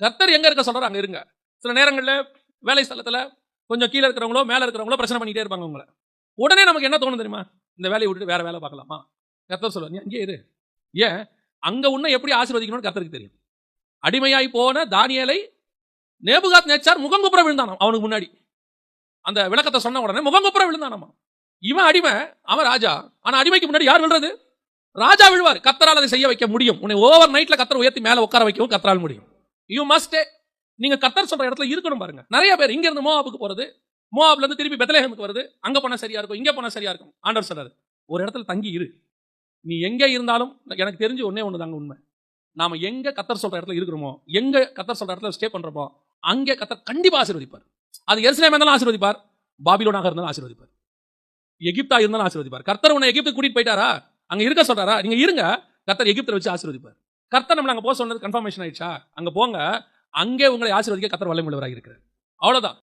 கர்த்தர் எங்க இருக்க சொல்றாரு அங்க இருங்க. சில நேரங்கள்ல வேலை ஸ்தலத்துல கொஞ்சம் கீழே இருக்கிறவங்களோ மேல இருக்கிறவங்களோ பிரச்சனை பண்ணிட்டே இருப்பாங்க உங்களை. உடனே நமக்கு என்ன தோணும் தெரியுமா? இந்த வேலையை விட்டுட்டு வேற வேலை பார்க்கலாமா? கர்த்தர் சொல்லுவார், நீ அங்கே இரு. ஏன்? அங்க உன்னை எப்படி ஆசீர்வதிக்கணும்னு கர்த்தருக்கு தெரியும். அடிமையாய் போன தானியேலை நேபுகாத் நேச்சார் முகங்குப்புற விழுந்தானாம் அவனுக்கு முன்னாடி. அந்த விளக்கத்தை சொன்ன உடனே முகங்குப்புற விழுந்தானாமா. இவன் அடிமை, அவன் ராஜா. ஆனா அடிமைக்கு முன்னாடி யார் விழுறது? ராஜா விழுவார். கர்த்தரால் அதை செய்ய வைக்க முடியும். உன்னை ஓவர் நைட்ல கர்த்தர் உயர்த்தி மேல உட்கார வைக்கவும் கர்த்தரால் முடியும். You must. நீங்க கர்த்தர் சொல்ற இடத்துல இருக்கணும் பாருங்க. நிறைய பேர் இங்க இருந்து மோவாபுக்கு போறது, மோவாப்ல இருந்து திருப்பி பெத்லெஹேமுக்கு வருது. அங்க போனா சரியா இருக்கும், இங்க போனா சரியா இருக்கும். ஆண்டவர் சொல்றாரு, ஒரு இடத்துல தங்கி இரு. நீ எங்க இருந்தாலும் எனக்கு தெரிஞ்சு ஒன்னே ஒண்ணுதாங்க உண்மை. நாம எங்க கர்த்தர் சொல்ற இடத்துல இருக்கிறோமோ, எங்க கர்த்தர் சொல்ற இடத்துல ஸ்டே பண்றோமோ, அங்கே கர்த்தர் கண்டிப்பா ஆசீர்வதிப்பார். அது எருசலேமா இருந்தாலும் ஆசீர்வதிப்பார், பாபிலோனாக இருந்தாலும் ஆசீர்வதிப்பார், எகிப்தா இருந்தாலும் ஆசீர்வதிப்பார். கர்த்தர் உன்னை எகிப்துக்கு கூட்டிட்டு போயிட்டாரா? அங்க இருக்க சொல்றாரா? நீங்க இருங்க, கர்த்தர் எகிப்தில வச்சு ஆசீர்வதிப்பார். கர்த்தர் நம்மள அங்க போக சொன்னது கன்ஃபர்மேஷன் ஆயிடுச்சா? அங்க போங்க, அங்கே உங்களை ஆசீர்வதிக்க கர்த்தர் வல்லமை உள்ளவராக இருக்கிறார். அவ்வளவுதான்.